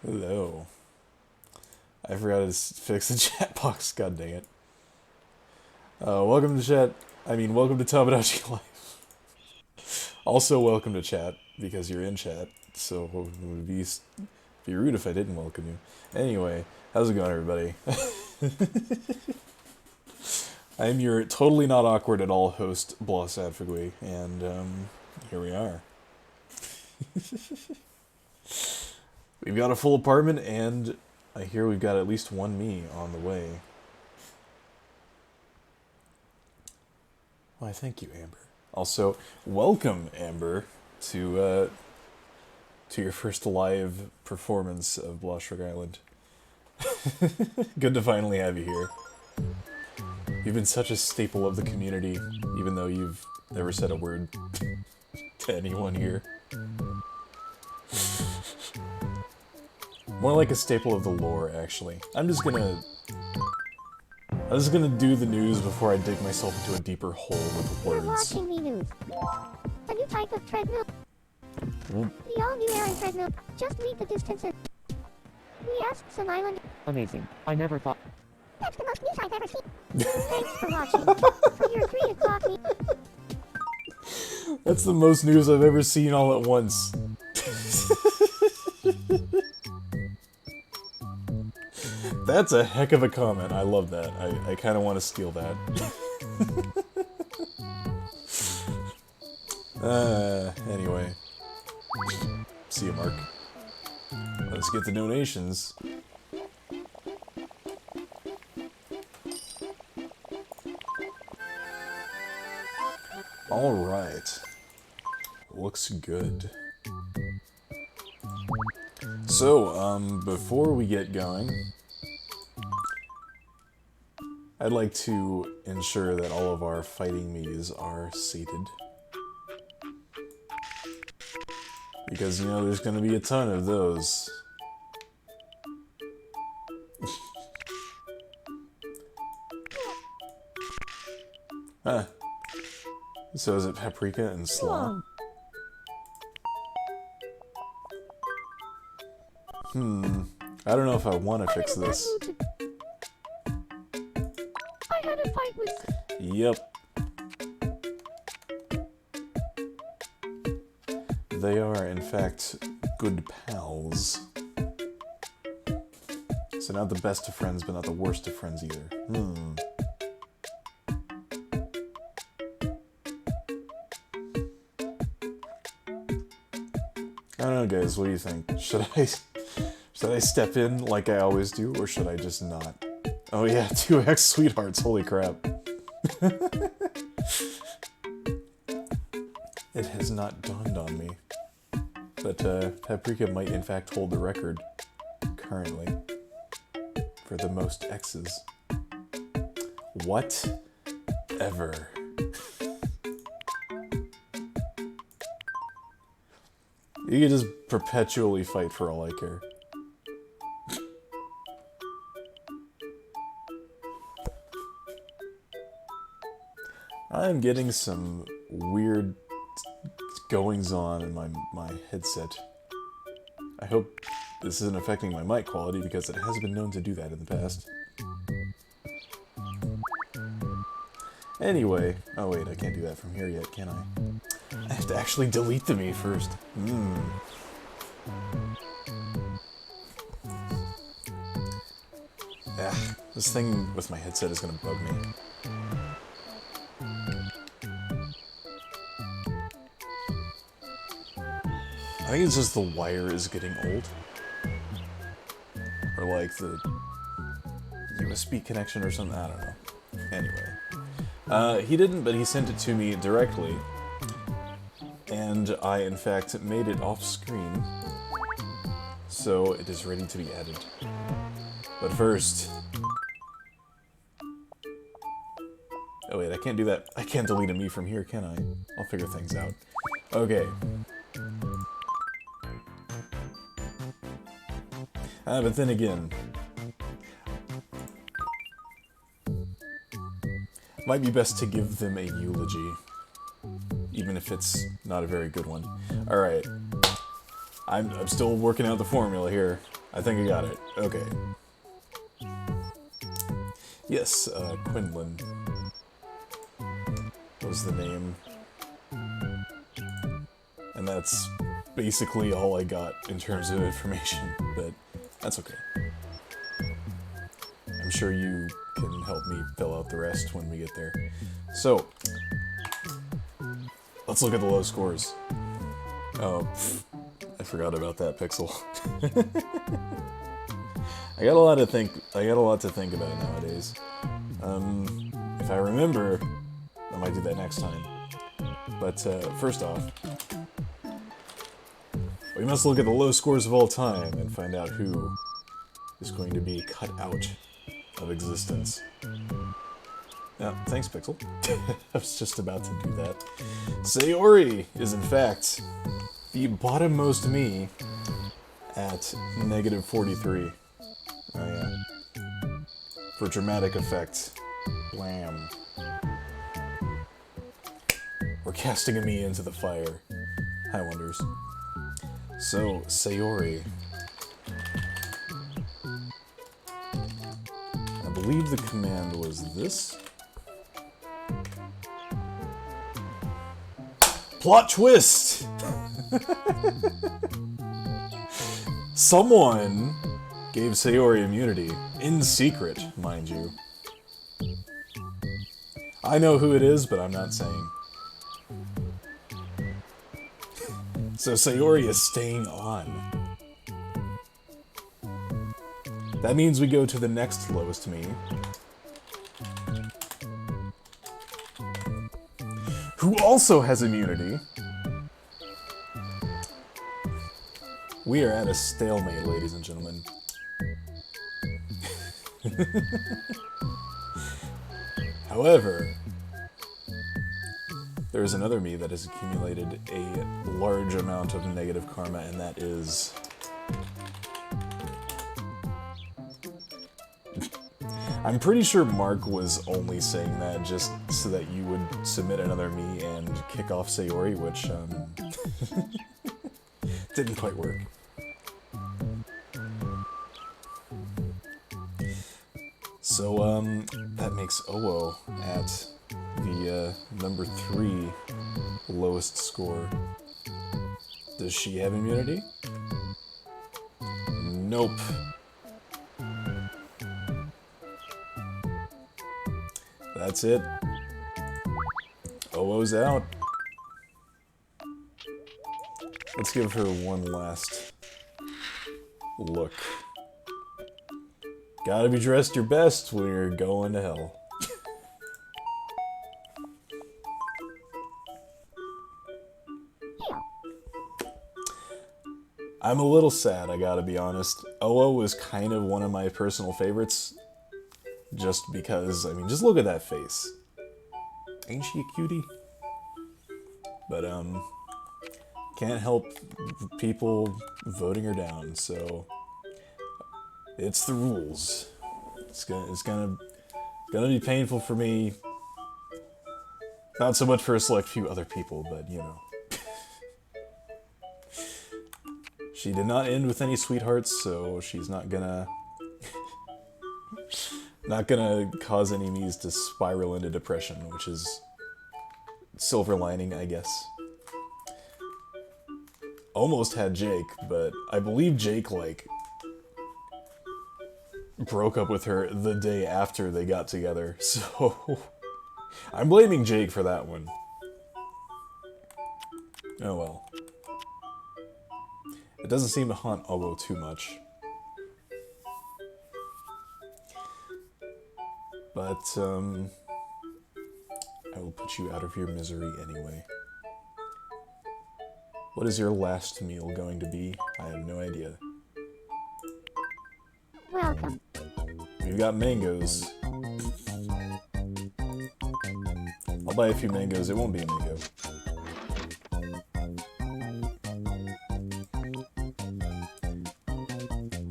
Hello. I forgot to fix the chat box, god dang it. Welcome to chat. Welcome to Tomodachi Life. Also, welcome to chat, because you're in chat, so it would be rude if I didn't welcome you. Anyway, how's it going, everybody? I'm your totally not awkward at all host, Blahshrug, and, here we are. We've got a full apartment, and I hear we've got at least one me on the way. Why, thank you, Amber. Also, welcome, Amber, to your first live performance of Blahshrug Island. Good to finally have you here. You've been such a staple of the community, even though you've never said a word to anyone here. More like a staple of the lore, actually. I'm just gonna do the news before I dig myself into a deeper hole with words. You're watching the news. A new type of treadmill. The all-new air treadmill. Just read the distances. We asked some island. Amazing. I never thought. That's the most news I've ever seen. Thanks for watching. For your 3 o'clock me. That's the most news I've ever seen all at once. That's a heck of a comment. I love that. I kind of want to steal that. Anyway. See you, Mark. Let's get the donations. Alright. Looks good. So, before we get going, I'd like to ensure that all of our fighting me's are sated. Because, you know, there's gonna be a ton of those. Huh. So is it paprika and slaw? I don't know if I want to fix this. I had a fight with. Yep. They are, in fact, good pals. So not the best of friends, but not the worst of friends either. I don't know, guys, what do you think? Should I step in like I always do, or should I just not? Oh yeah, 2x sweethearts, holy crap. It has not dawned on me. But Paprika might in fact hold the record, currently, for the most X's. Whatever. You can just perpetually fight for all I care. I'm getting some weird goings-on in my headset. I hope this isn't affecting my mic quality, because it has been known to do that in the past. Anyway, oh wait, I can't do that from here yet, can I? I have to actually delete the me first. This thing with my headset is gonna bug me. I think it's just the wire is getting old. Or like the USB connection or something, I don't know. Anyway. He didn't, but he sent it to me directly. And I, in fact, made it off screen. So it is ready to be added. But first... Oh wait, I can't do that. I can't delete a me from here, can I? I'll figure things out. Okay. But then again... Might be best to give them a eulogy. Even if it's not a very good one. Alright. I'm still working out the formula here. I think I got it. Okay. Yes, Quinlan was the name. And that's basically all I got in terms of information, but that's okay. I'm sure you can help me fill out the rest when we get there. So, let's look at the low scores. Oh, I forgot about that pixel. I got a lot to think about nowadays. If I remember, I might do that next time. But first off, we must look at the low scores of all time and find out who is going to be cut out of existence. Yeah, thanks, Pixel. I was just about to do that. Sayori is in fact the bottommost me at -43. Oh yeah. For dramatic effect. Blam. We're casting a me into the fire. Hi, Wonders. So, Sayori. I believe the command was this. Plot twist! Someone gave Sayori immunity. In secret, mind you. I know who it is, but I'm not saying. So Sayori is staying on. That means we go to the next lowest me. Who also has immunity. We are at a stalemate, ladies and gentlemen. However, there is another me that has accumulated a large amount of negative karma, and that is... I'm pretty sure Mark was only saying that just so that you would submit another me and kick off Sayori, which, didn't quite work. So, that makes Owo at the, number 3 lowest score. Does she have immunity? Nope. That's it. Owo's out. Let's give her one last look. Gotta be dressed your best when you're going to hell. I'm a little sad, I gotta be honest. Owo was kind of one of my personal favorites. Just because, I mean, just look at that face. Ain't she a cutie? But, can't help people voting her down, so... It's the rules. It's gonna be painful for me. Not so much for a select few other people, but, you know. She did not end with any sweethearts, so she's not gonna... not gonna cause any me's to spiral into depression, which is silver lining, I guess. Almost had Jake, but I believe Jake, like, broke up with her the day after they got together, so I'm blaming Jake for that one. Oh well. It doesn't seem to haunt Owo too much. But, I will put you out of your misery anyway. What is your last meal going to be? I have no idea. Welcome. We've got mangoes. I'll buy a few mangoes. It won't be a mango.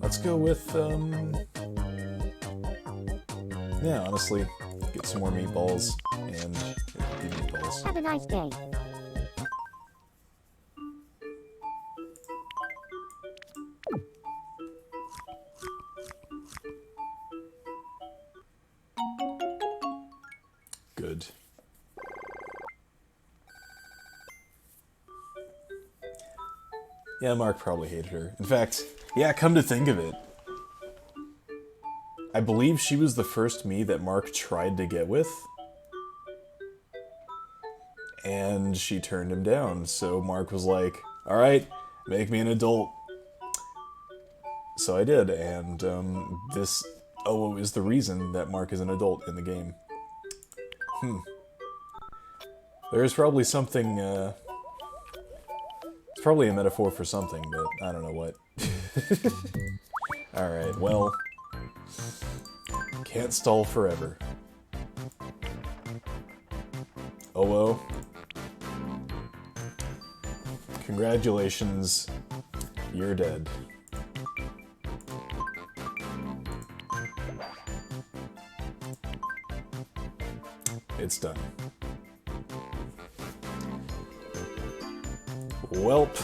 Let's go with, yeah, honestly, get some more meatballs, and the meatballs. Have a nice day. Yeah, Mark probably hated her. In fact, yeah, come to think of it, I believe she was the first me that Mark tried to get with, and she turned him down. So Mark was like, alright, make me an adult. So I did, and this OO is the reason that Mark is an adult in the game. There's probably something, it's probably a metaphor for something, but I don't know what. Alright, well, can't stall forever. OO, congratulations, you're dead. It's done. Welp.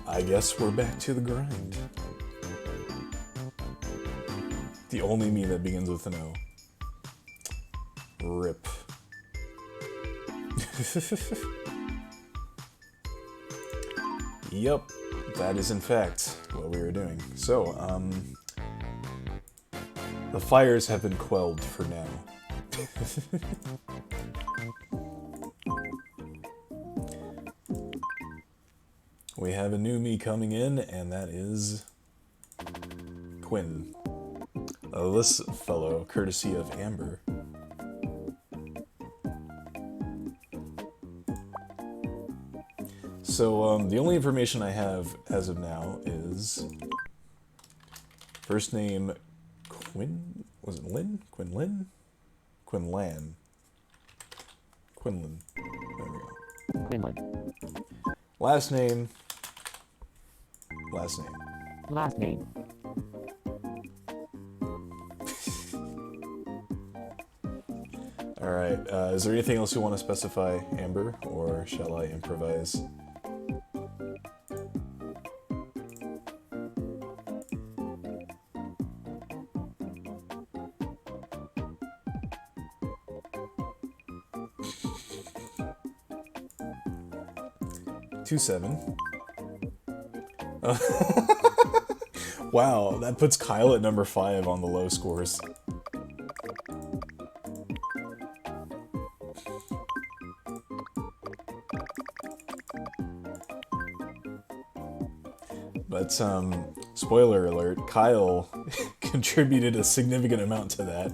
I guess we're back to the grind. The only me that begins with an O. Rip. Yep, that is in fact what we were doing. So, the fires have been quelled for now. We have a new me coming in, and that is Quinn. This fellow, courtesy of Amber. So, the only information I have as of now is first name Quinn, was it Lynn? Quinlan? Quinlan. Quinlan. There we go. Quinlan. Last name. Last name. Last name. Alright, is there anything else you want to specify, Amber, or shall I improvise? Two seven. Wow, that puts Kyle at number 5 on the low scores. But, spoiler alert, Kyle contributed a significant amount to that.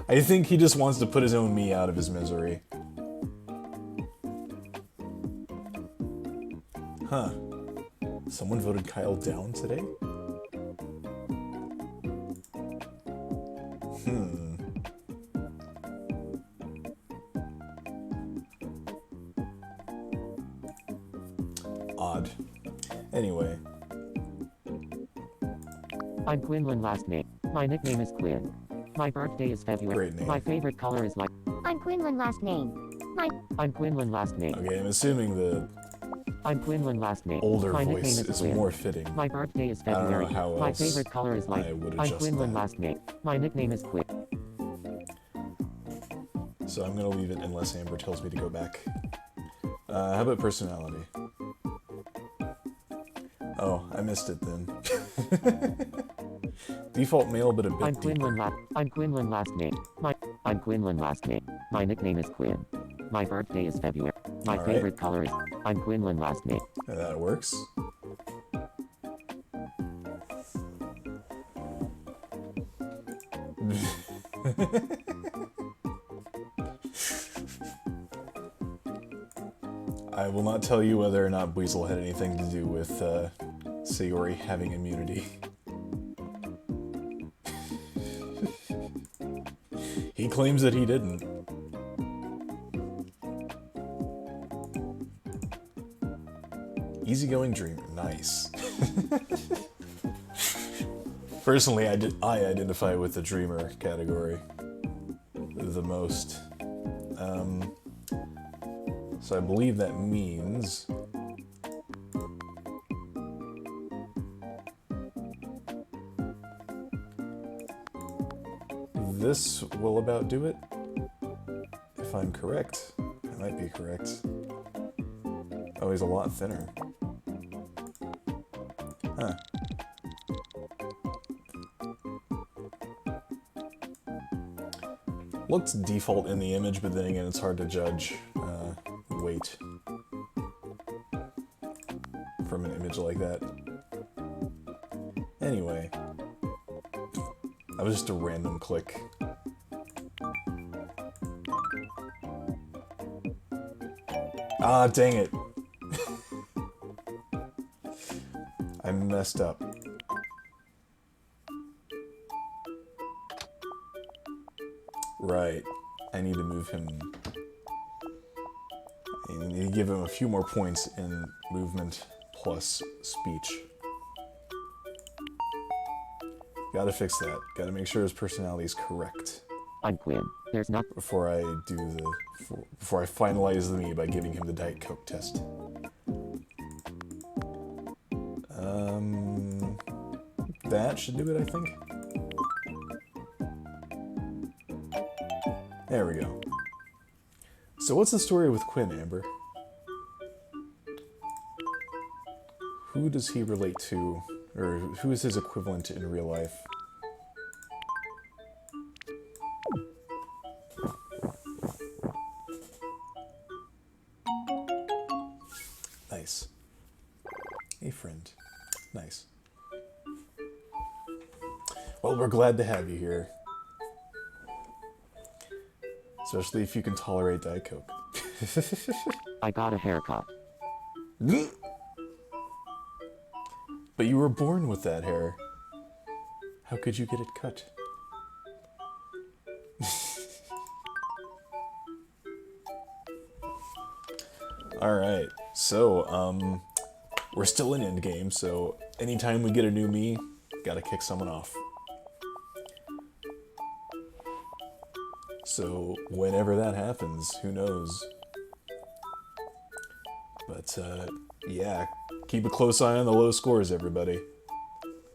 I think he just wants to put his own me out of his misery. Huh. Someone voted Kyle down today? Odd. Anyway. I'm Quinlan last name. My nickname is Quinn. My birthday is February. Great name. My favorite color is light. I'm Quinlan last name. I'm Quinlan last name. Okay, I'm assuming the I'm Quinlan last name. older My voice nickname is Quinn. more fitting. My birthday is I don't know February. how My else favorite color is light. I would I'm adjust Quinlan that. last name. My nickname is Quinn. So I'm gonna leave it unless Amber tells me to go back. How about personality? Oh, I missed it then. Default male, but a bit I'm deeper. Quinlan last name. I'm Quinlan last name. My nickname is Quinn. My birthday is February. My All favorite right. color is I'm Quinlan last name. That works. I will not tell you whether or not Weasel had anything to do with Sayori having immunity. He claims that he didn't. Easygoing dreamer, nice. Personally, I identify with the dreamer category the most. So I believe that means this will about do it, if I'm correct. That might be correct. Oh, he's a lot thinner. Huh. Looks default in the image, but then again, it's hard to judge weight from an image like that. Anyway, that was just a random click. Ah, dang it. I messed up. Right. I need to move him. I need to give him a few more points in movement plus speech. Gotta fix that. Gotta make sure his personality is correct. I'm Quinn. There's not. Before I do the... Before I finalize the me by giving him the Diet Coke test. That should do it, I think. There we go. So what's the story with Quinn, Amber? Who does he relate to? Or who is his equivalent in real life? Nice. A friend. Nice. Well, we're glad to have you here. Especially if you can tolerate Diet Coke. I got a haircut. But you were born with that hair. How could you get it cut? Alright, so, we're still in endgame, so anytime we get a new me, gotta kick someone off. So, whenever that happens, who knows? But, yeah, keep a close eye on the low scores, everybody.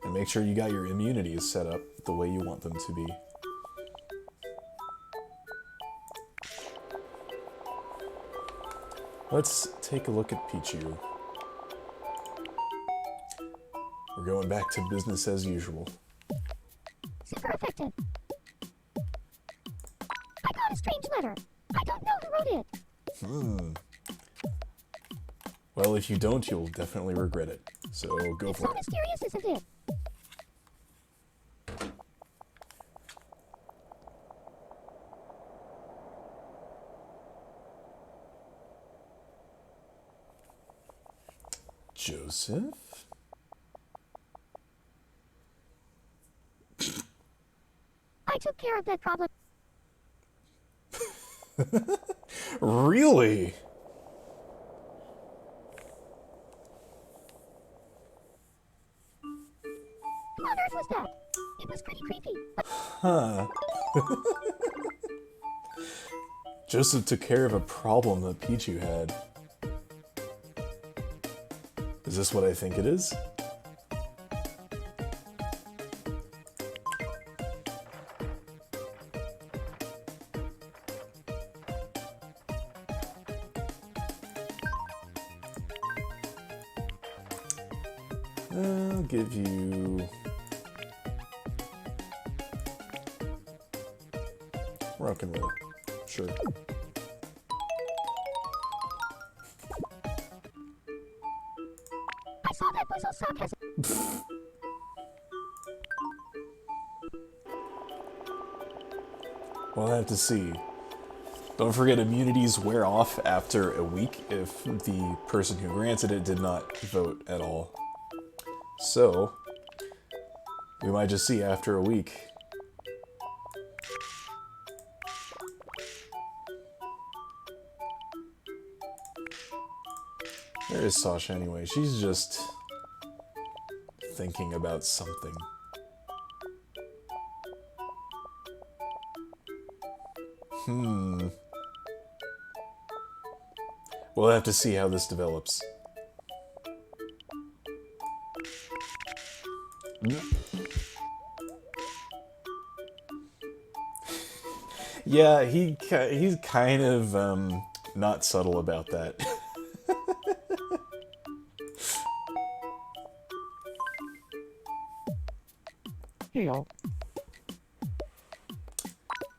And make sure you got your immunities set up the way you want them to be. Let's take a look at Pichu. We're going back to business as usual. Super effective. I got a strange letter. I don't know who wrote it. Well, if you don't, you'll definitely regret it. So go It's for so it. mysterious, isn't it? Joseph? I took care of that problem. Really? Who on earth was that? It was pretty creepy. Huh. Joseph took care of a problem that Pichu had. Is this what I think it is? I'll give you... rock and roll. Sure. I saw that was all sarcasm. We'll have to see. Don't forget, immunities wear off after a week if the person who granted it did not vote at all. So, we might just see after a week. Where is Sasha anyway? She's just thinking about something. We'll have to see how this develops. Yeah, he's kind of not subtle about that. Hail.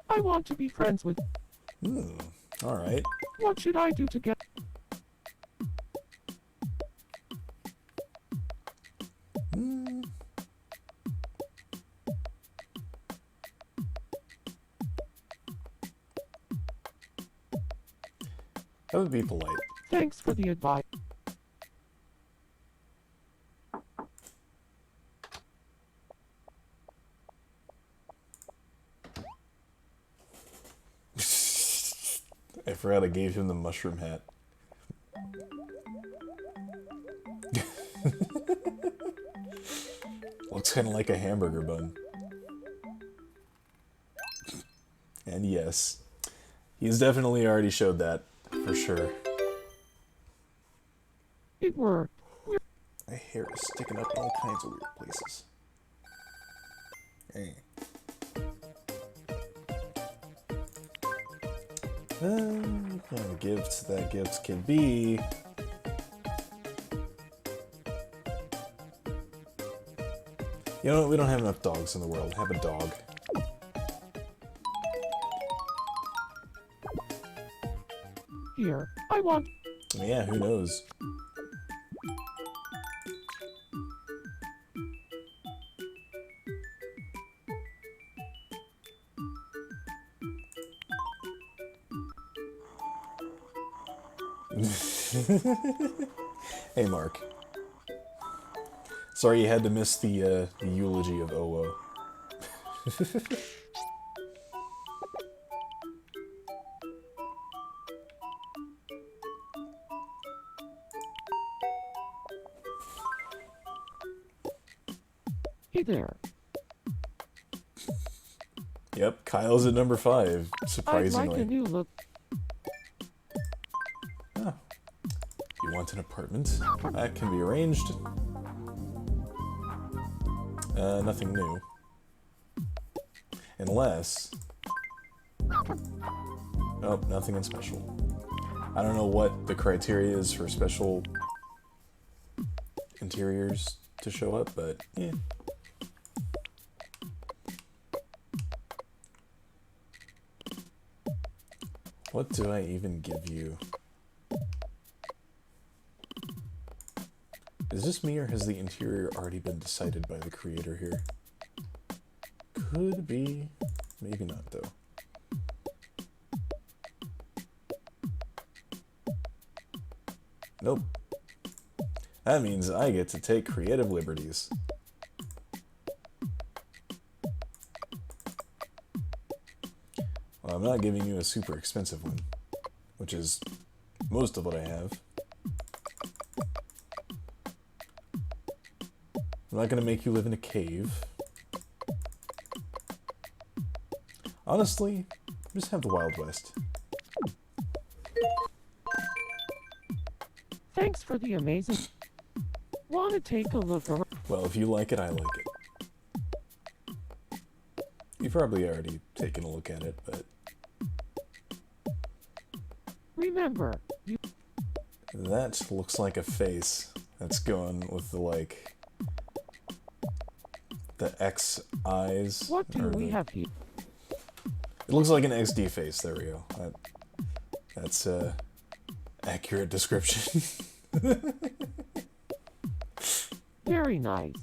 I want to be friends with. Alright. What should I do to get? That would be polite. Thanks for the advice. I forgot I gave him the mushroom hat. Looks kind of like a hamburger bun. And yes, he's definitely already showed that, for sure. It worked. My hair is sticking up in all kinds of weird places. Hey. What kind of gifts that gifts can be. You know what? We don't have enough dogs in the world. Have a dog. Here, I want. Yeah, who knows? Hey, Mark. Sorry you had to miss the eulogy of Owo. Hey there. Yep, Kyle's at number 5, I'd surprisingly. like a new look. Oh. You want an apartment? That can be arranged. Nothing new. Unless... Oh, nothing in special. I don't know what the criteria is for special interiors to show up, but yeah. What do I even give you? Is this me, or has the interior already been decided by the creator here? Could be. Maybe not, though. Nope. That means I get to take creative liberties. Well, I'm not giving you a super expensive one, which is most of what I have. I'm not gonna make you live in a cave. Honestly, just have the Wild West. Thanks for the amazing. Want to take a look around? Well, if you like it, I like it. You've probably already taken a look at it, but... Remember, you. That looks like a face. That's going with the, like... the X eyes. What do or we the- have here? It looks like an XD face, there we go. That's a accurate description. Very nice.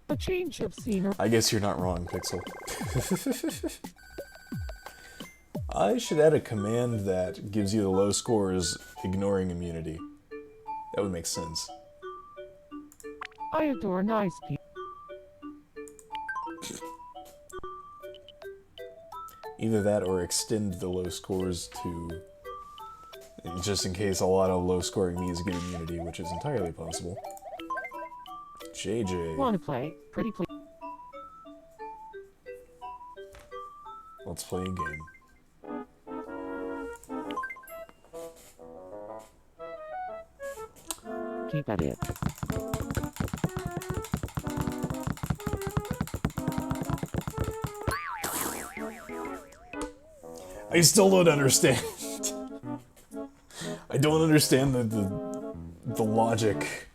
A change of scenery. I guess you're not wrong, Pixel. I should add a command that gives you the low scores ignoring immunity. That would make sense. I adore nice people. Either that or extend the low scores to... just in case a lot of low scoring me's get immunity, which is entirely possible. JJ. Want to play? Pretty please. Let's play a game. Keep at it. I still don't understand. I don't understand the logic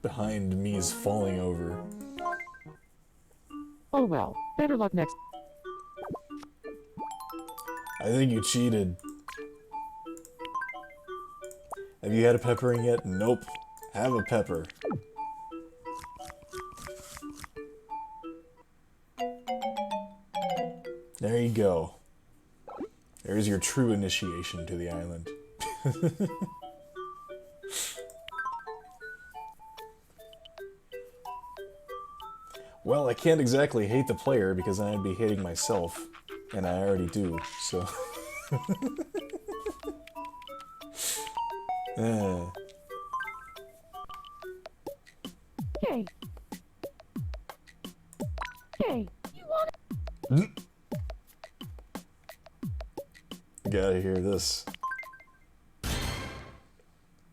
behind Mies falling over. Oh well, better luck next. I think you cheated. Have you had a peppering yet? Nope. Have a pepper. There you go. There's your true initiation to the island. Well, I can't exactly hate the player because then I'd be hating myself. And I already do, so... Hey. Hey, you want it? Gotta hear this.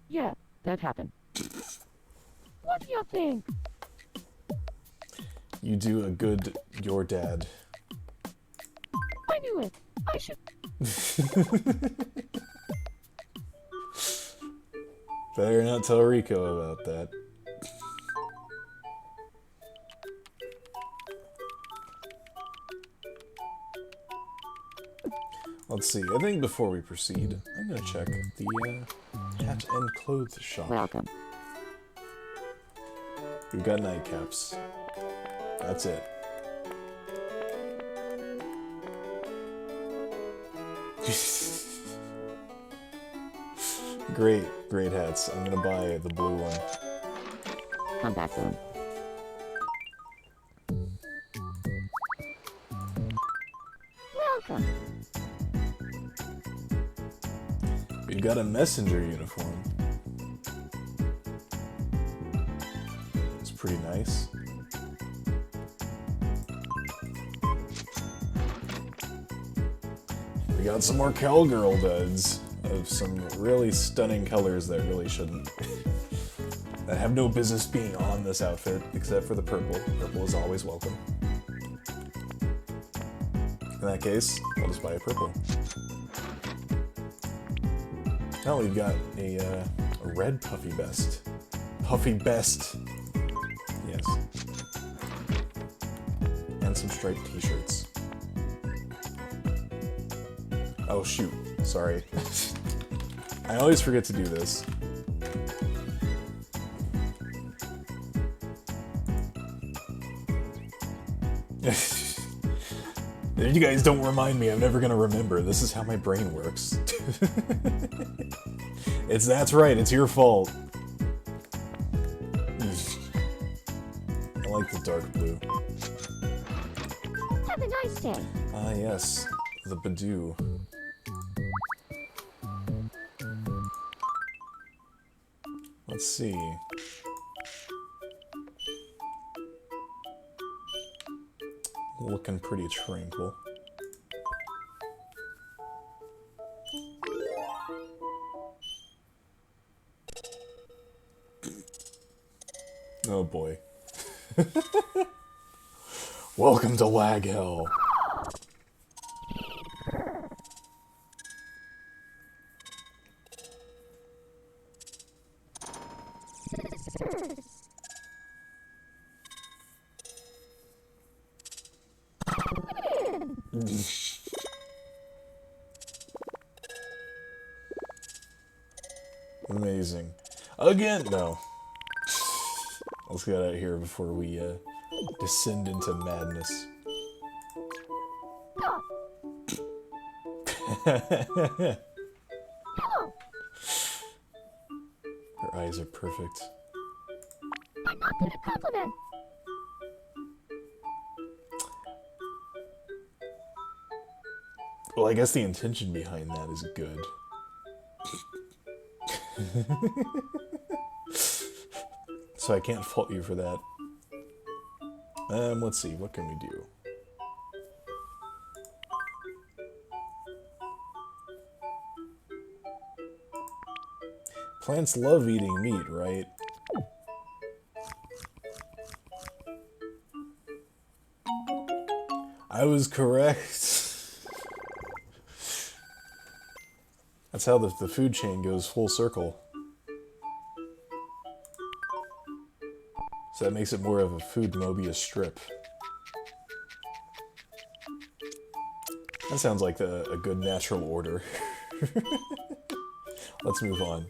Yeah, that happened. What do you think? You do a good your dad. I knew it. I should. Better not tell Rico about that. Let's see, I think before we proceed, I'm gonna check the hat and clothes shop. Welcome. We've got nightcaps. That's it. Great hats. I'm gonna buy the blue one. Come back soon. Welcome. We've got a messenger uniform. It's pretty nice. We got some more cowgirl duds of some really stunning colors that really shouldn't. That have no business being on this outfit, except for the purple. Purple is always welcome. In that case, I'll just buy a purple. Now we've got a red puffy vest. Puffy vest. Yes. And some striped t-shirts. Oh shoot, sorry. I always forget to do this. You guys don't remind me, I'm never gonna remember. This is how my brain works. That's right, it's your fault. I like the dark blue. Have a nice day. Ah yes, the Badoo. Let's see. Looking pretty tranquil. Oh boy. Welcome to Lag Hell. Amazing. Again, no. Let's get out of here before we descend into madness. Hello. Her eyes are perfect. I'm not gonna compliment. Well, I guess the intention behind that is good. So I can't fault you for that. Let's see, what can we do? Plants love eating meat, right? I was correct. That's how the food chain goes full circle. So that makes it more of a food Mobius strip. That sounds like a good natural order. Let's move on.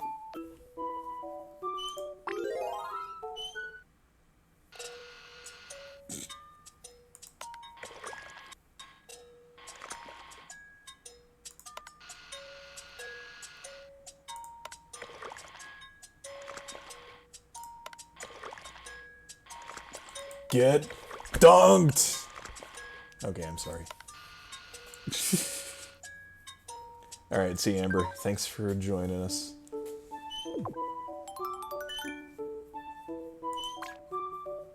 Get dunked! Okay, I'm sorry. Alright, see Amber, thanks for joining us.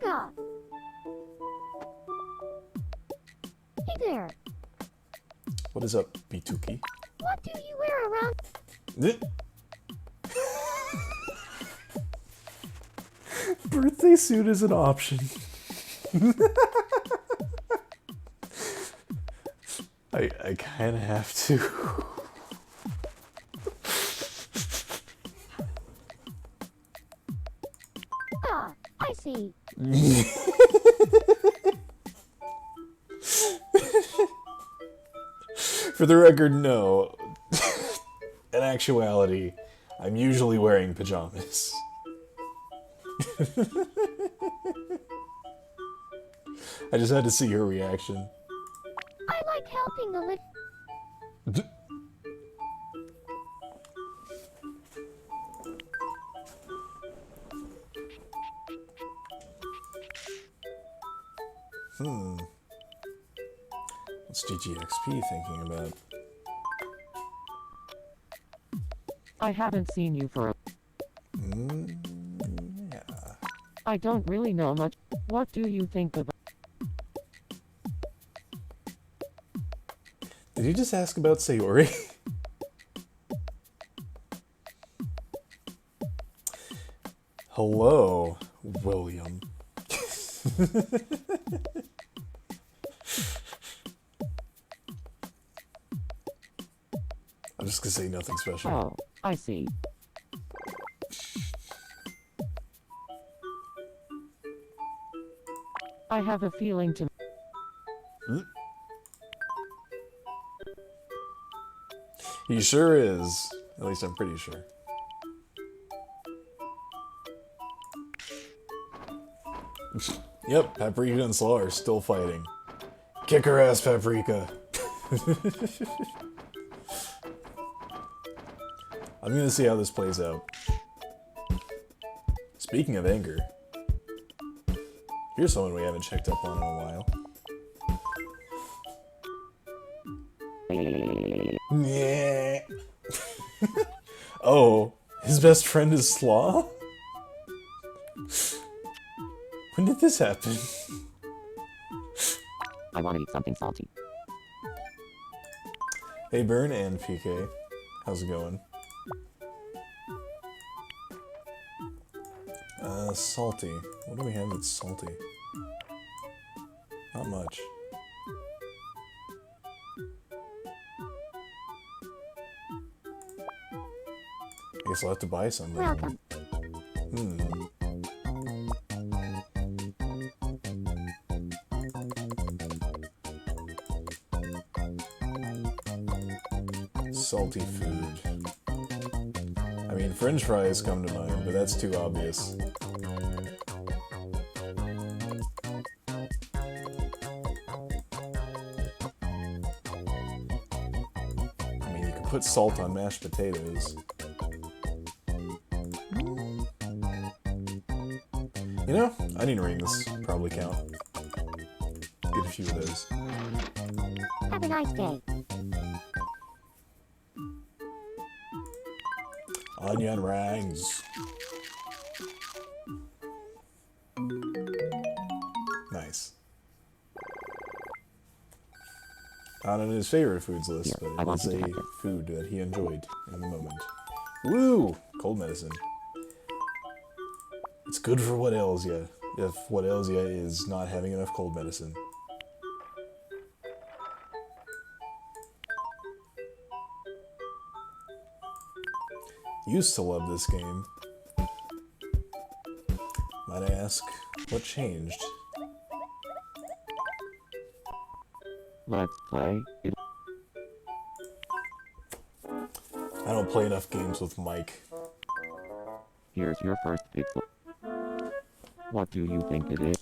God. Hey there. What is up, Bituki? What do you wear around? Birthday suit is an option. I kind of have to. Ah, I see. For the record, no. In actuality, I'm usually wearing pajamas. I just had to see her reaction. I like helping the What's GGXP thinking about? I haven't seen you for a... Yeah. I don't really know much. What do you think of... Did you just ask about Sayori? Hello, William. I'm just gonna say nothing special. Oh, I see. I have a feeling to... He sure is. At least I'm pretty sure. Yep, Paprika and Slaw are still fighting. Kick her ass, Paprika. I'm gonna see how this plays out. Speaking of anger, here's someone we haven't checked up on in a while. Yeah. Oh, his best friend is Slaw? When did this happen? I want to eat something salty. Hey, Burn and PK. How's it going? Salty. What do we have that's salty? Not much. I guess I'll have to buy something. welcome. Salty food. I mean, French fries come to mind, but that's too obvious. I mean, you could put salt on mashed potatoes. You know, onion rings probably count. Get a few of those. Have a nice day. Onion rings. Nice. Not on his favorite foods list, Here, but I it want is you to a have this. food that he enjoyed in the moment. Woo! Cold medicine. It's good for what ails ya, if what ails ya is not having enough cold medicine. Used to love this game. Might I ask, what changed? Let's play it. I don't play enough games with Mike. Here's your first pixel. What do you think it is?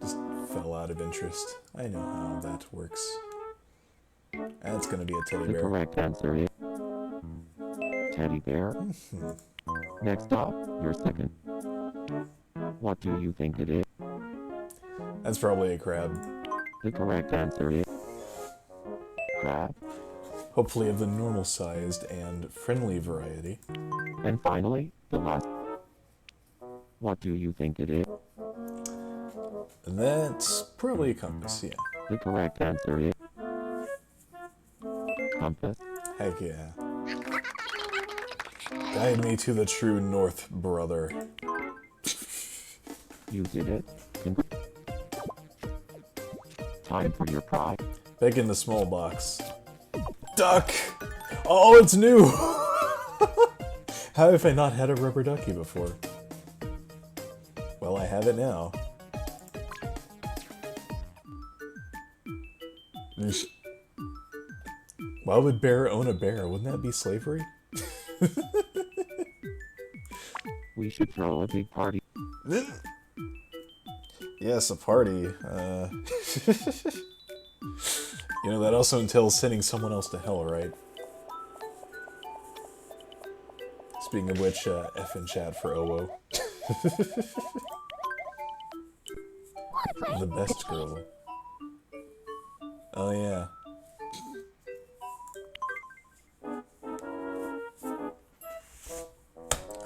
Just fell out of interest. I know how that works. That's gonna be a teddy The bear. correct answer is teddy bear. Next up, your second. What do you think it is? That's probably a crab. The correct answer is crab. Hopefully of the normal-sized and friendly variety. And finally, the last. What do you think it is? And that's probably a compass, yeah. The correct answer is compass. Heck yeah. Guide me to the true north, brother. You did it. Time for your prize. Back in the small box. Duck! Oh, it's new! How have I not had a rubber ducky before? Well, I have it now. Why would bear own a bear? Wouldn't that be slavery? We should throw a big party. Yes, a party. You know, that also entails sending someone else to hell, right? Speaking of which, F in chat for Owo. The best girl. Oh yeah.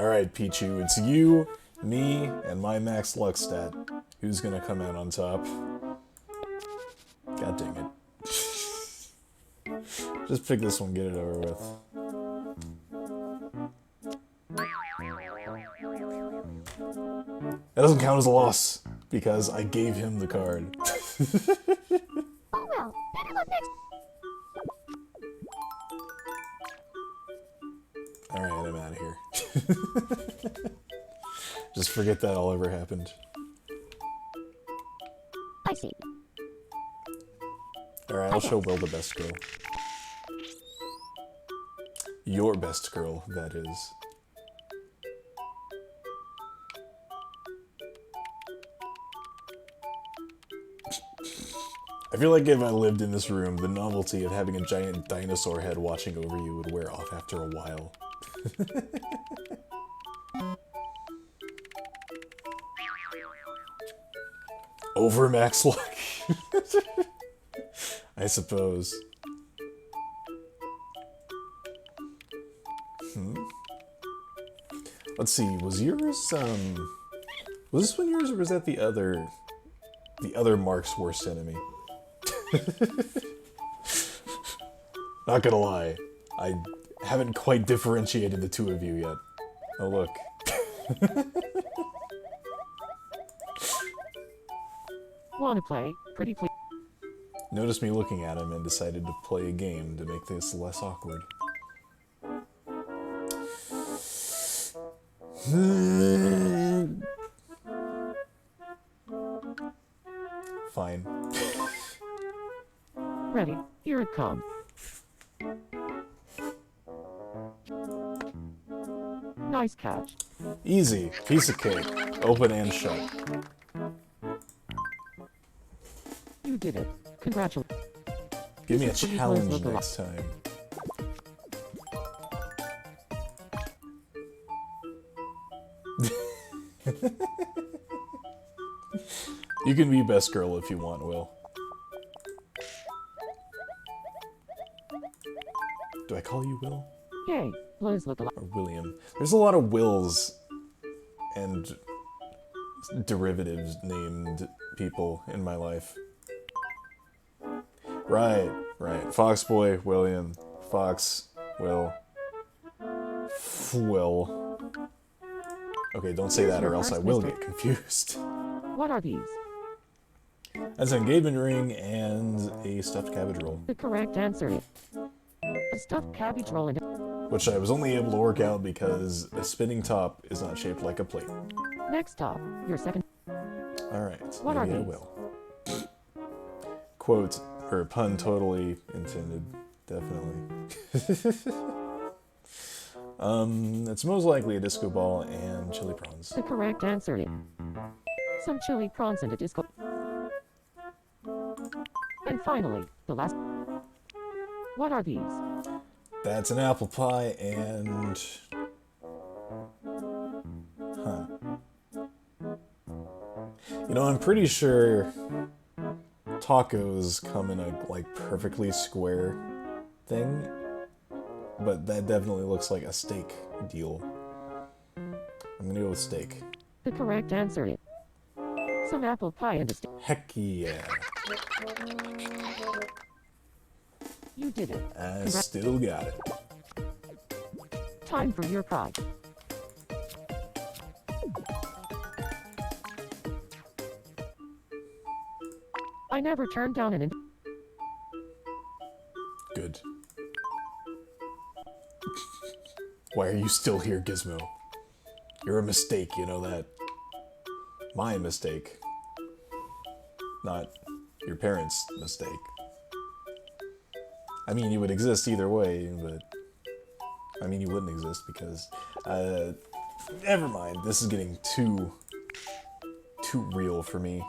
Alright, Pichu, it's you, me, and my max luck stat. Who's gonna come out on top? God dang it. Just pick this one, get it over with. That doesn't count as a loss, because I gave him the card. Oh well, better luck next. Alright, I'm out of here. Just forget that all ever happened. I see. Alright, I'll show Will the best girl. Your best girl, that is. I feel like if I lived in this room, the novelty of having a giant dinosaur head watching over you would wear off after a while. Over max luck. I suppose. Let's see, was yours, was this one yours or was that the other Mark's worst enemy? Not gonna lie, I haven't quite differentiated the two of you yet. Oh look. Wanna play? Pretty please. Noticed me looking at him and decided to play a game to make this less awkward. Fine. Ready? Here it comes. Nice catch. Easy. Piece of cake. Open and shut. You did it. Congratulations. Give me a This is pretty challenge close, look next time. You can be best girl if you want, Will. Do I call you Will? Yay. Blues look alike. Or William? There's a lot of Wills and derivatives named people in my life. Right, right. Foxboy, William, Fox, Will. Will. Okay, don't say that or else I will get confused. What are these? That's an engagement ring and a stuffed cabbage roll. The correct answer is a stuffed cabbage roll and which I was only able to work out because a spinning top is not shaped like a plate. Next stop, your second. Alright, What are maybe I these? will. Quote, or pun totally intended, definitely. It's most likely a disco ball and chili prawns. The correct answer is some chili prawns and a disco. And finally, the last. What are these? That's an apple pie and... Huh. You know, I'm pretty sure tacos come in a, like, perfectly square thing, but that definitely looks like a steak deal. I'm gonna go with steak. The correct answer is some apple pie and a stick. Heck yeah. You did it. I still got it. Time for your prize. I never turned down an. Good. Why are you still here, Gizmo? You're a mistake, you know that. My mistake. Not your parents' mistake. I mean, you would exist either way, but... I mean, you wouldn't exist because... never mind. This is getting too real for me.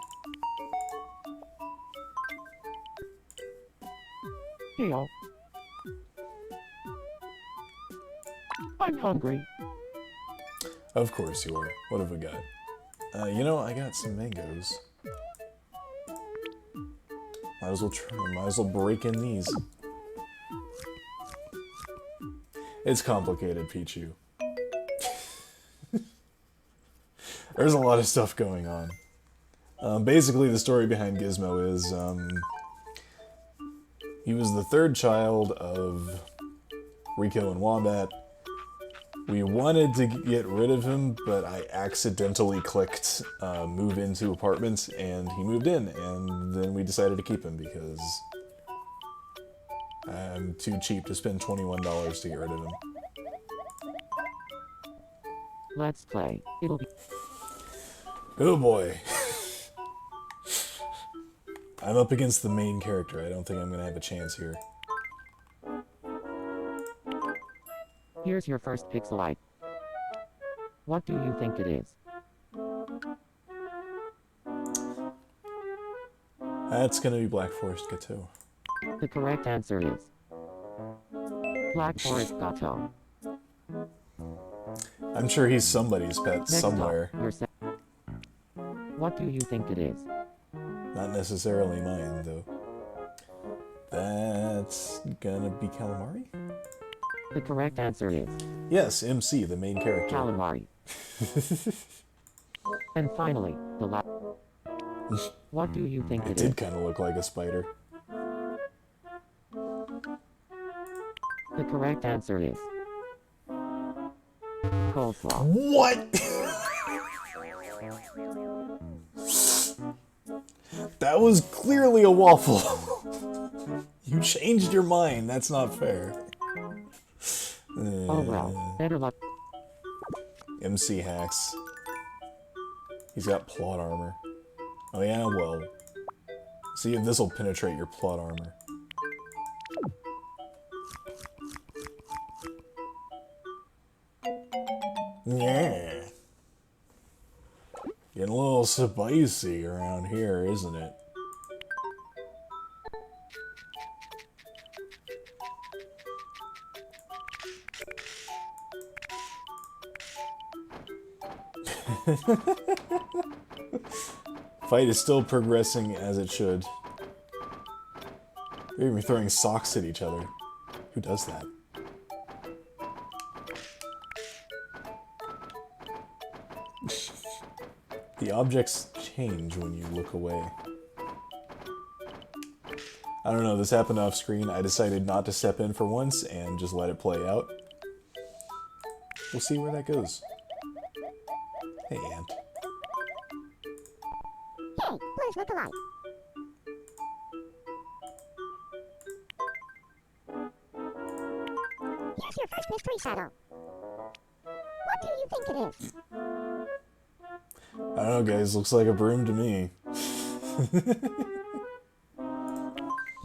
Hey y'all. I'm hungry. Of course you are. What have we got? You know, I got some mangoes. Might as well try. Might as well break in these. It's complicated, Pichu. There's a lot of stuff going on. Basically, the story behind Gizmo is, he was the third child of Rico and Wombat. We wanted to get rid of him, but I accidentally clicked move into apartments, and he moved in, and then we decided to keep him because I'm too cheap to spend $21 to get rid of him. Let's play. It'll be. Oh boy. I'm up against the main character. I don't think I'm gonna have a chance here. Here's your first pixel art. What do you think it is? That's gonna be Black Forest Gateau. The correct answer is Black Forest Gato. I'm sure he's somebody's pet Next somewhere. up, your What do you think it is? Not necessarily mine, though. That's gonna be Calamari? The correct answer is Yes, MC, the main character. calamari. And finally, the last. What do you think It it did is? kind of look like a spider. The correct answer is coleslaw. What? That was clearly a waffle. You changed your mind. That's not fair. Oh well, better luck. MC hacks. He's got plot armor. Oh yeah, well. See if this will penetrate your plot armor. Yeah. Getting a little spicy around here, isn't it? Fight is still progressing as it should. They're even throwing socks at each other. Who does that? The objects change when you look away. I don't know, this happened off screen. I decided not to step in for once and just let it play out. We'll see where that goes. Hey, Ant. Hey, please look alive. Here's your first mystery shadow. What do you think it is? I don't know, guys. Looks like a broom to me. The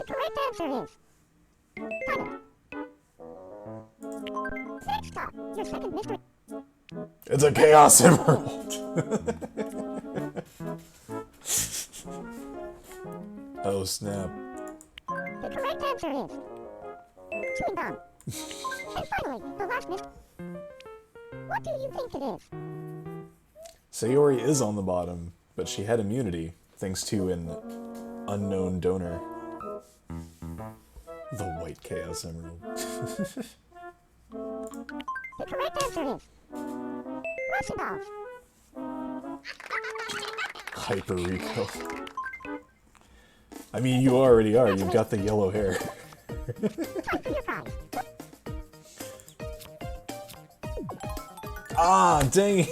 correct answer is... Timer. Next stop, your second mystery. It's a Chaos Emerald! Oh, snap. The correct answer is... Chewing gum. And finally, the last mystery. What do you think it is? Sayori is on the bottom, but she had immunity, thanks to an unknown donor. The White Chaos Emerald. The correct answer is... Russian dolls. Hyper Rico. I mean, you already are. You've got the yellow hair. Time for your prize. Ah, dang it!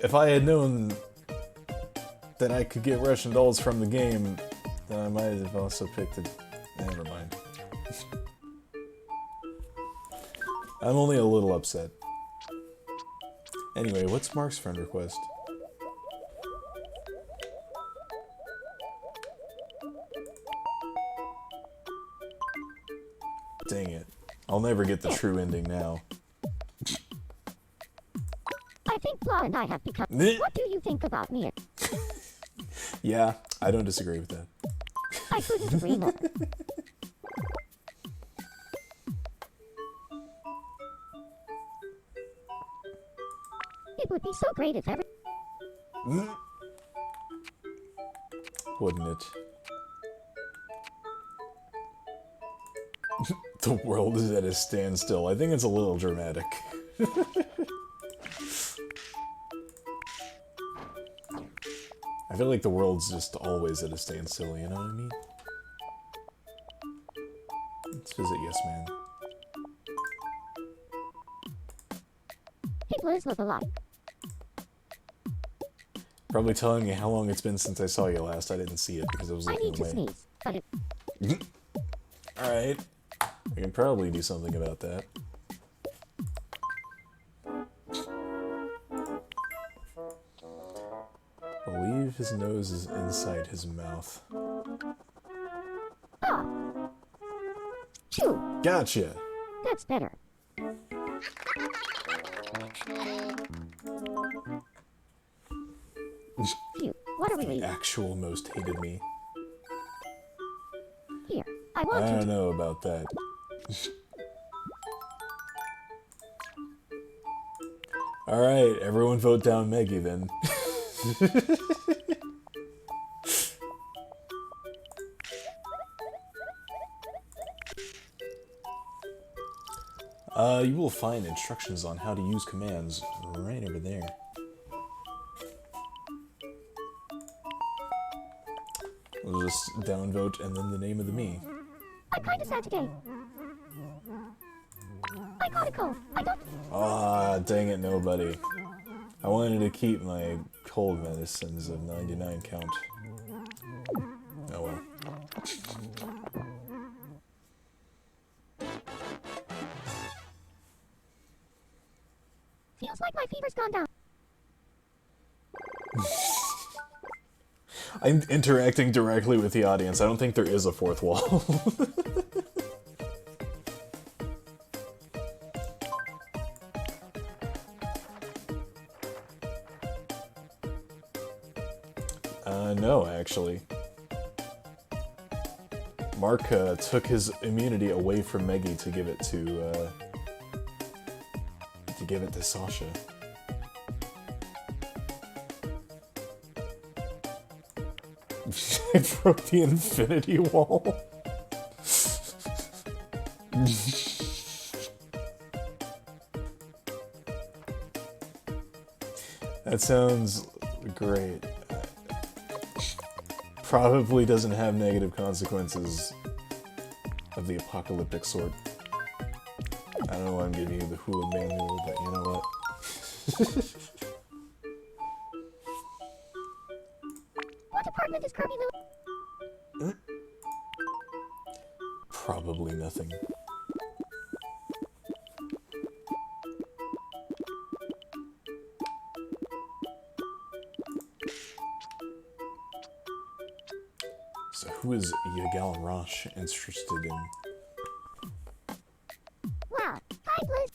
If I had known that I could get Russian dolls from the game, then I might have also picked it. Never mind. I'm only a little upset. Anyway, what's Mark's friend request? Dang it. I'll never get the true ending now. I think Blah and I have become... Meh. What do you think about me? Yeah, I don't disagree with that. I couldn't agree more. It would be so great if every... Wouldn't it? The world is at a standstill. I think it's a little dramatic. I feel like the world's just always at a standstill, you know what I mean? Let's visit Yes Man. Hitlers look alike. Probably telling you how long it's been since I saw you last. I didn't see it because I was I looking need to away. sneeze, but it... Alright. I can probably do something about that. I believe his nose is inside his mouth. Oh. Chew. Gotcha! That's better. Phew. What are we The reading? actual most hated me. Here. I I want you don't to... know about that. Alright, everyone vote down Meggy then. You will find instructions on how to use commands right over there. We'll just downvote and then the name of the me. I'm kinda sad today. I caught a cold. I don't... Ah, dang it, nobody. I wanted to keep my cold medicines of 99 count. Oh well. Feels like my fever's gone down. I'm interacting directly with the audience. I don't think there is a fourth wall. No, actually. Mark took his immunity away from Meggy to give it to Sasha. I broke the infinity wall. That sounds great. Probably doesn't have negative consequences of the apocalyptic sort. I don't know why I'm giving you the Hula manual, but you know what? What apartment is Kirby Lou? Probably nothing. So who is Yagal Rosh interested in? Wow. Hi, Blizz.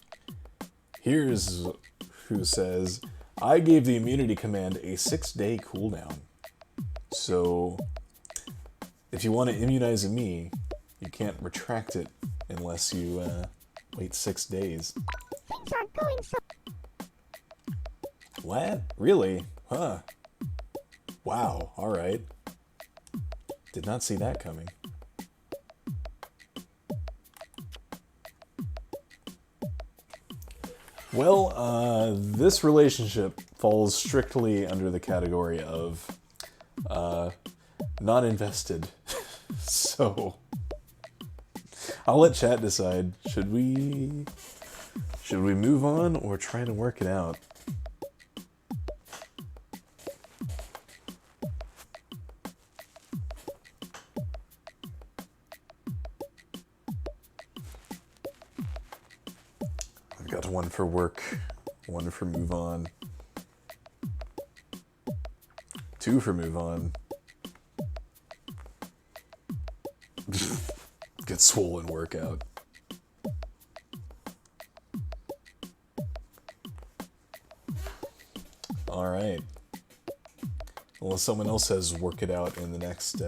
Here's who says, I gave the immunity command a 6-day cooldown. So, if you want to immunize me, you can't retract it unless you wait 6 days. Things aren't going so. What? Really? Huh. Wow, alright. Did not see that coming. Well, this relationship falls strictly under the category of not invested. So I'll let chat decide. Should we move on or try to work it out? I've got one for work, one for move on, 2 for move on. Get swollen workout. Alright. Unless someone else says work it out in the next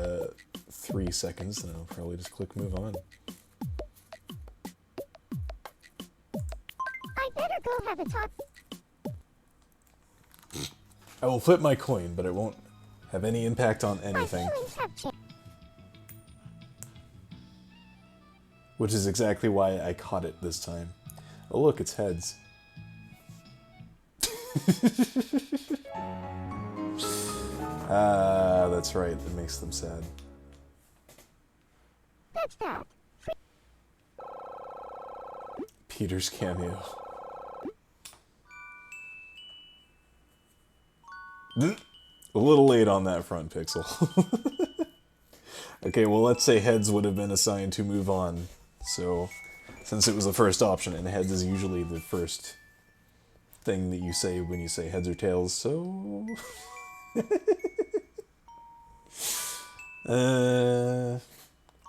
3 seconds, then I'll probably just click move on. I better go have a talk. I will flip my coin, but it won't have any impact on My anything. feelings have changed. Which is exactly why I caught it this time. Oh look, it's heads. Ah, that's right, it makes them sad. That's that. Peter's cameo. A little late on that front, Pixel. Okay, well, let's say heads would have been assigned to move on. So, since it was the first option, and heads is usually the first thing that you say when you say heads or tails, so...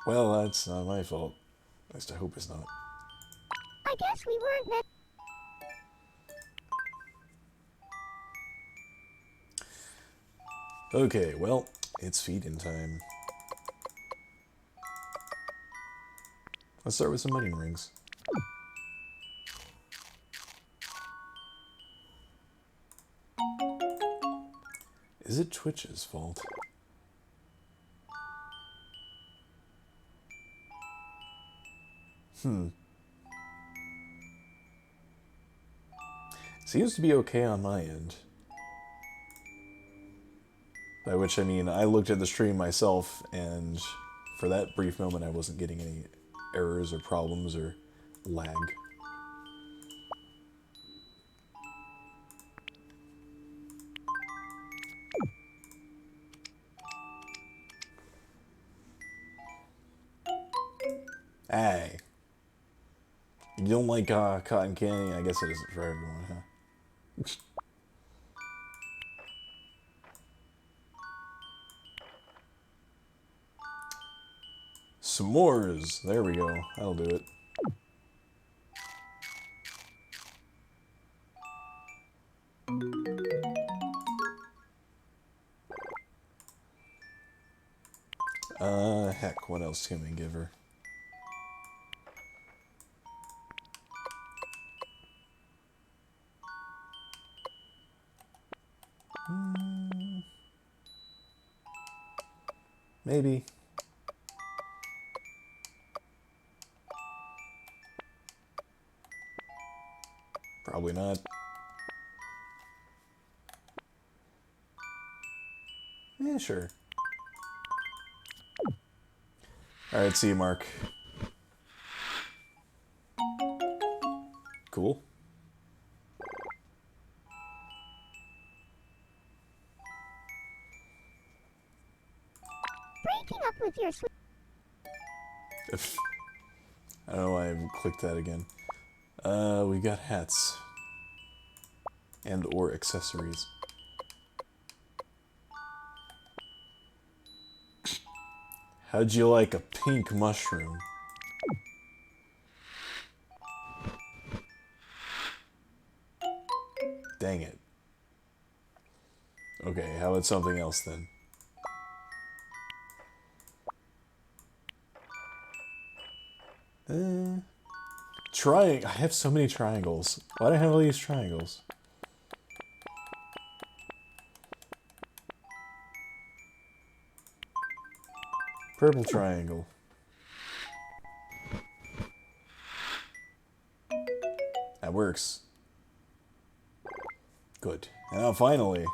well, that's not my fault. At least I hope it's not. I guess we weren't meant. Okay, well, it's feed-in time. Let's start with some money rings. Is it Twitch's fault? Seems to be okay on my end. By which I mean, I looked at the stream myself, and for that brief moment I wasn't getting any errors or problems or lag. Hey. You don't like cotton candy? I guess it isn't for everyone, huh? S'mores. There we go. That'll do it. Heck, what else can we give her? Maybe. Probably not. Yeah, sure. Alright, see you, Mark. Cool. Breaking up with your sweet. I don't know why I clicked that again. We got hats. And or accessories. How'd you like a pink mushroom? Dang it. Okay, how about something else then? I have so many triangles. Why do I have all these triangles? Purple triangle. That works. Good. Now finally.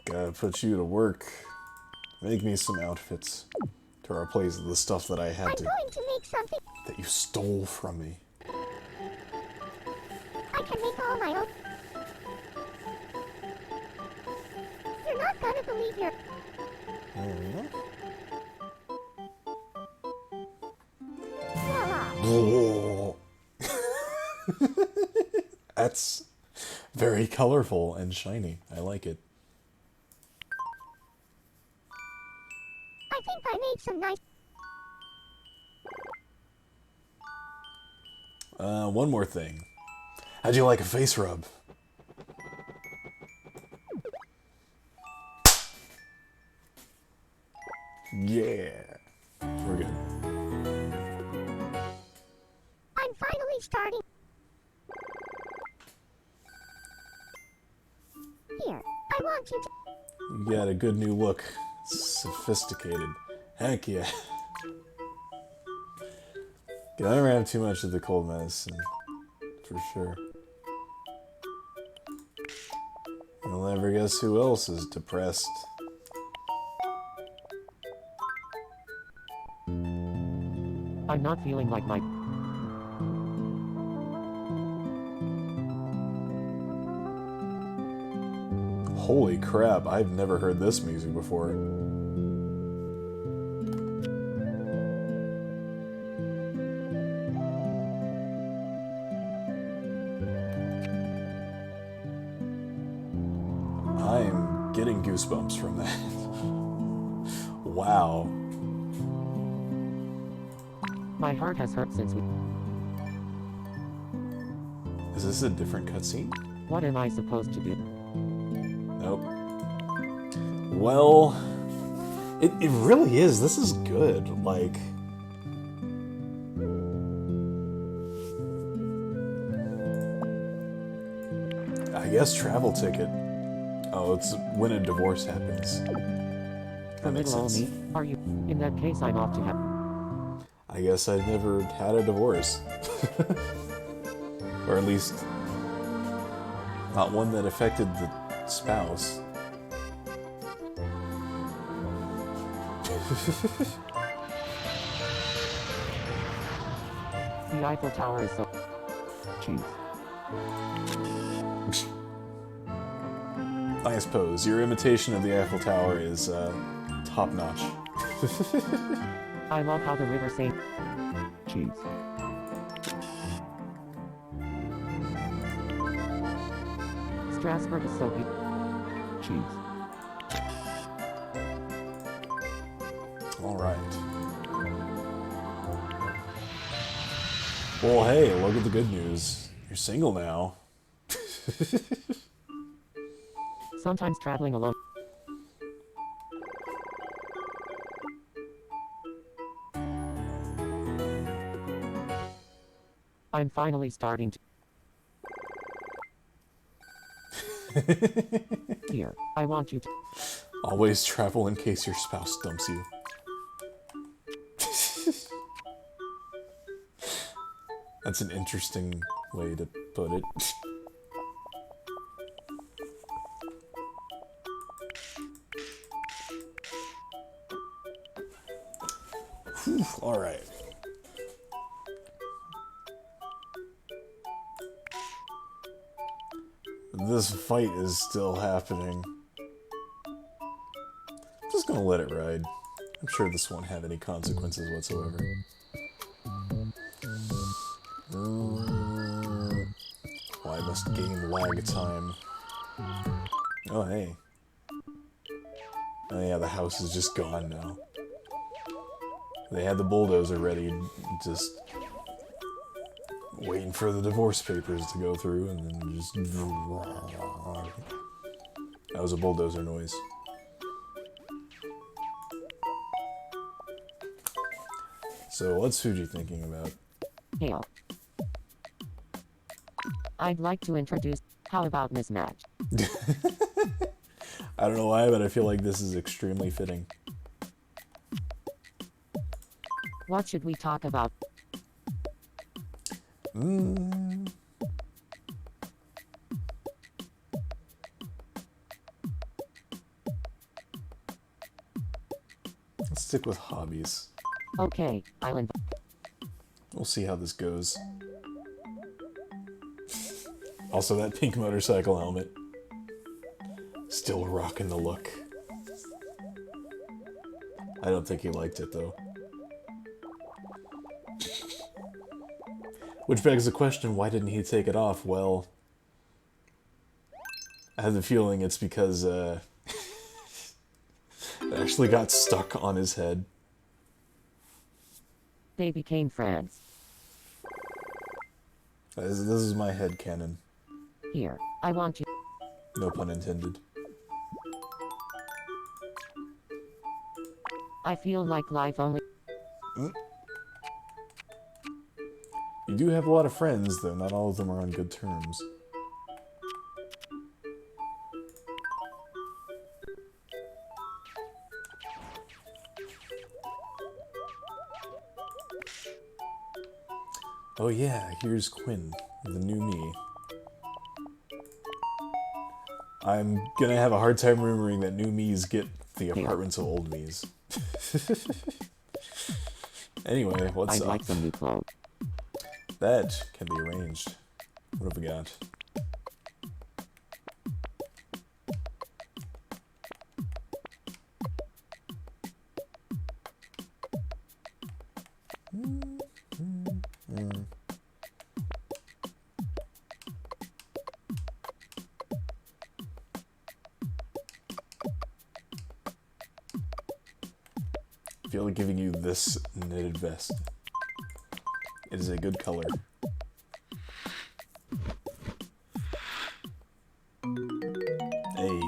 Gotta put you to work. Make me some outfits. To replace the stuff that I had I'm going to make something. that you stole from me. I can make all my own. You're not gonna believe your. Voila. That's very colorful and shiny. I like it. I think I made some nice. One more thing. How'd you like a face rub? Yeah. We're good. I'm finally starting. Here, I want you to. You got a good new look. Sophisticated. Heck yeah. Can I never have too much of the cold medicine. For sure. You'll never guess who else is depressed. I'm not feeling like my. Holy crap, I've never heard this music before. I'm getting goosebumps from that. Wow. My heart has hurt since we. Is this a different cutscene? What am I supposed to do? Nope. Well, it really is. This is good. Like, I guess travel ticket. Oh, it's when a divorce happens. For That makes little old sense. me, are you? In that case, I'm off to have. I guess I've never had a divorce. Or at least, not one that affected the spouse. The Eiffel Tower is so. Cheese. Nice pose. Your imitation of the Eiffel Tower is top notch. I love how the river sings. Cheese. Strasbourg is so beautiful. Cheese. All right. Well, hey, look at the good news. You're single now. Sometimes traveling alone. I'm finally starting to. Here, I want you to. Always travel in case your spouse dumps you. That's an interesting way to put it. Whew, all right. This fight is still happening. I'm just gonna let it ride. I'm sure this won't have any consequences whatsoever. Oh, I must gain lag time. Oh, hey. Oh yeah, the house is just gone now. They had the bulldozer ready, just waiting for the divorce papers to go through, and then just... That was a bulldozer noise. So, what's Fuji thinking about? Hail. I'd like to introduce. How about mismatch? I don't know why, but I feel like this is extremely fitting. What should we talk about? Let's stick with hobbies. Okay, Island. We'll see how this goes. Also, that pink motorcycle helmet. Still rocking the look. I don't think he liked it, though. Which begs the question, why didn't he take it off? Well, I have the feeling it's because, it actually got stuck on his head. They became friends. This is my headcanon. Here, I want you. No pun intended. I feel like life only. You do have a lot of friends, though not all of them are on good terms. Oh yeah, here's Quinn, the new me. I'm gonna have a hard time remembering that new me's get the apartments of old me's. Anyway, what's I'd up? like some new clothes. That can be arranged. What have we got? I feel like giving you this knitted vest. It is a good color. Hey.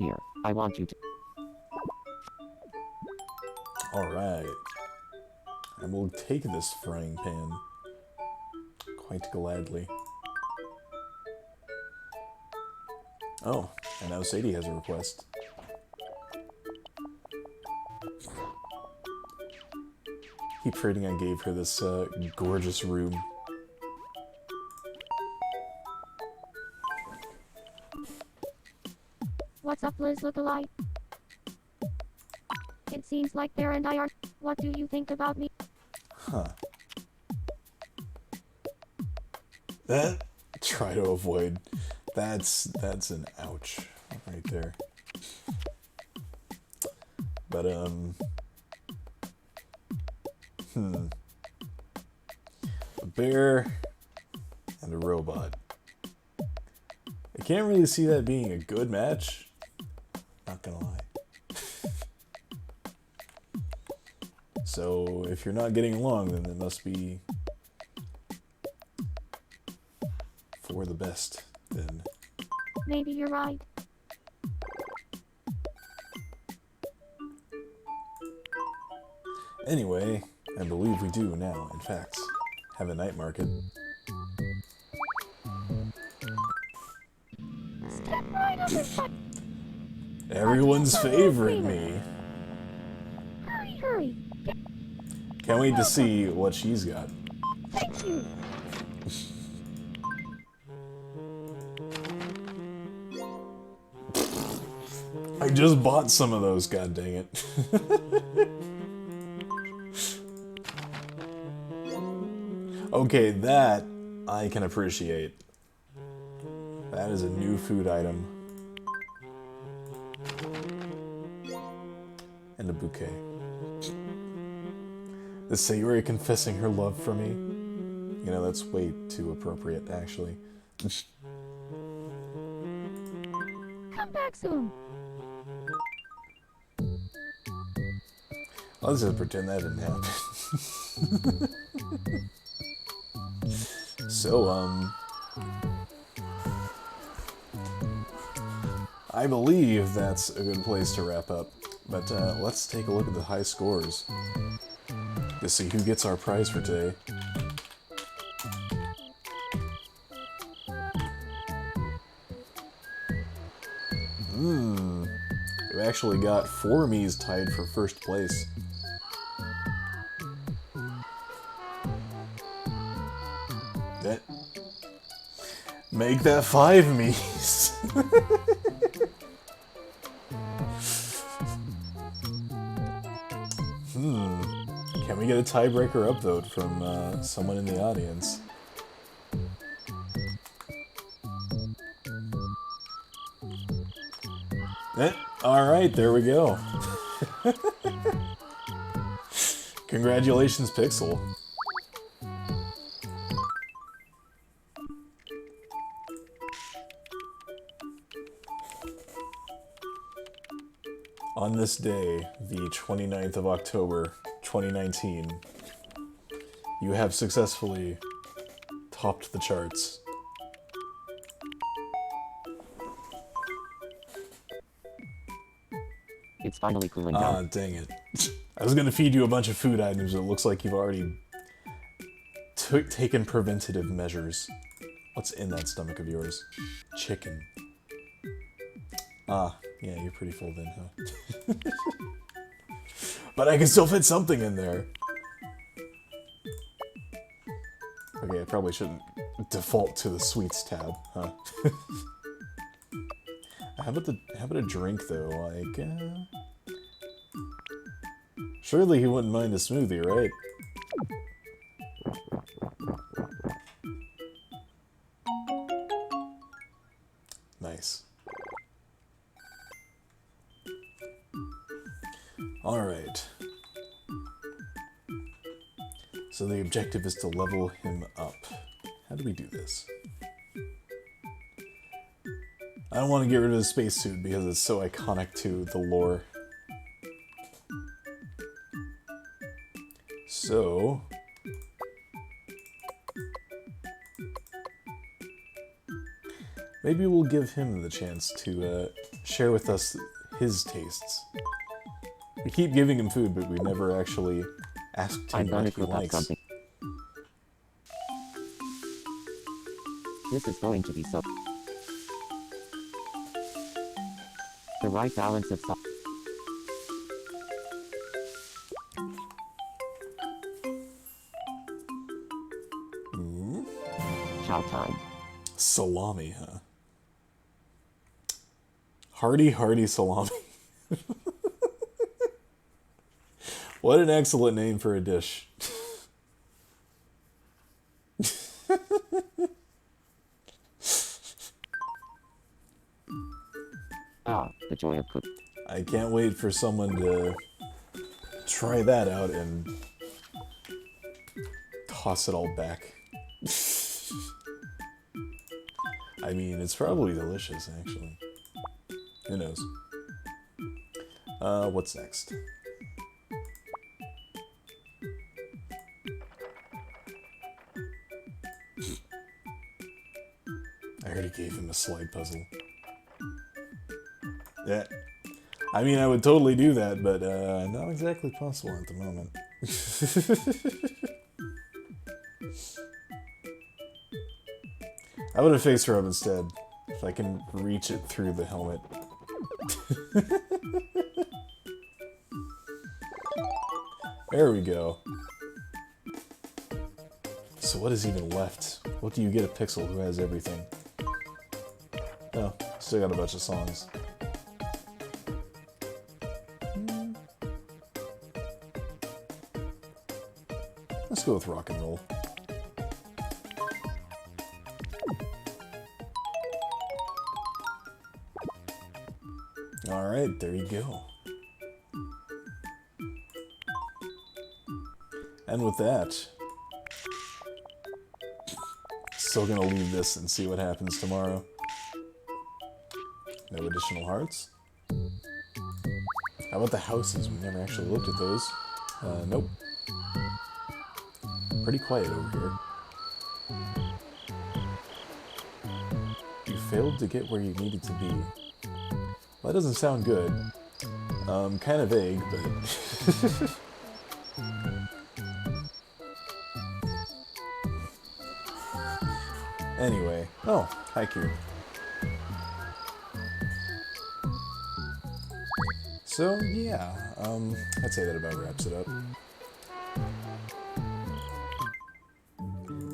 Here, I want you to. Alright. I will take this frying pan. Quite gladly. Oh, and now Sadie has a request. Keep forgetting I gave her this gorgeous room. What's up, Liz lookalike? It seems like Bear and I are. What do you think about me? Huh. That try to avoid. That's an ouch right there. But a bear and a robot. I can't really see that being a good match. Not gonna lie. So if you're not getting along, then it must be for the best, then. Maybe you're right. Anyway, I believe we do now, in fact, have a night market. Step right up and fight. Everyone's favorite me. Hurry, hurry. Can't wait to see what she's got. Thank you. I just bought some of those, god dang it. Okay, that I can appreciate. That is a new food item. And a bouquet. The Sayuri confessing her love for me. You know, that's way too appropriate, actually. Come back soon. Let's just pretend that didn't happen. So, I believe that's a good place to wrap up. But let's take a look at the high scores to see who gets our prize for today. We've actually got 4 me's tied for first place. That make that 5 me's. Can we get a tiebreaker upvote from someone in the audience? Alright, there we go. Congratulations, Pixel. On this day, the 29th of October, 2019, you have successfully topped the charts. It's finally cooling Ah, down. dang it. I was gonna feed you a bunch of food items, but it looks like you've already taken preventative measures. What's in that stomach of yours? Chicken. Ah, yeah, you're pretty full then, huh? But I can still fit something in there. Okay, I probably shouldn't default to the sweets tab, huh? How about a drink though? Like, surely he wouldn't mind a smoothie, right? Nice. Alright. So the objective is to level him up. How do we do this? I don't want to get rid of the spacesuit because it's so iconic to the lore. So... maybe we'll give him the chance to share with us his tastes. We keep giving him food, but we never actually asked him I'm gonna what he cook up likes. something. This is going to be so... the right balance of salt. Chow time. Salami, huh? Hearty salami. What an excellent name for a dish. Ah, the joy of cooking. I can't wait for someone to try that out and toss it all back. I mean, it's probably delicious, actually. Who knows? What's next? I already gave him a slide puzzle. Yeah. I mean, I would totally do that, but not exactly possible at the moment. How about a face rub instead? If I can reach it through the helmet. There we go. So what is even left? What do you get a Pixel who has everything? Oh, still got a bunch of songs. Let's go with rock and roll. Alright, there you go. And with that, still gonna leave this and see what happens tomorrow. No additional hearts? How about the houses? We never actually looked at those. Nope. Pretty quiet over here. You failed to get where you needed to be. Well, that doesn't sound good. Kind of vague, but... Anyway. Oh, haiku. So, yeah, I'd say that about wraps it up.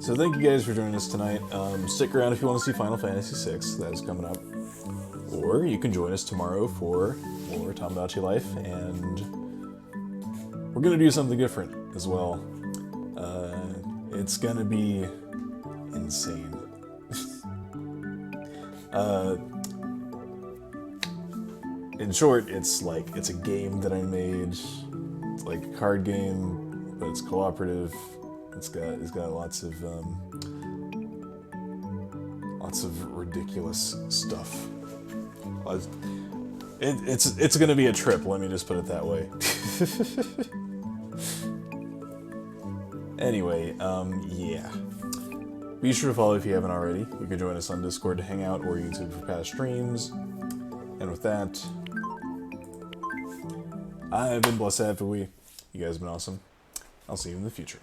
So thank you guys for joining us tonight. Stick around if you want to see Final Fantasy VI, that is coming up. Or you can join us tomorrow for more Tomodachi Life, and we're going to do something different as well. It's going to be insane. In short, it's a game that I made. It's like a card game, but it's cooperative. It's got lots of ridiculous stuff. It's gonna be a trip. Let me just put it that way. Anyway, yeah. Be sure to follow if you haven't already. You can join us on Discord to hang out or YouTube for past streams. And with that, I've been Blahshrug. You guys have been awesome. I'll see you in the future.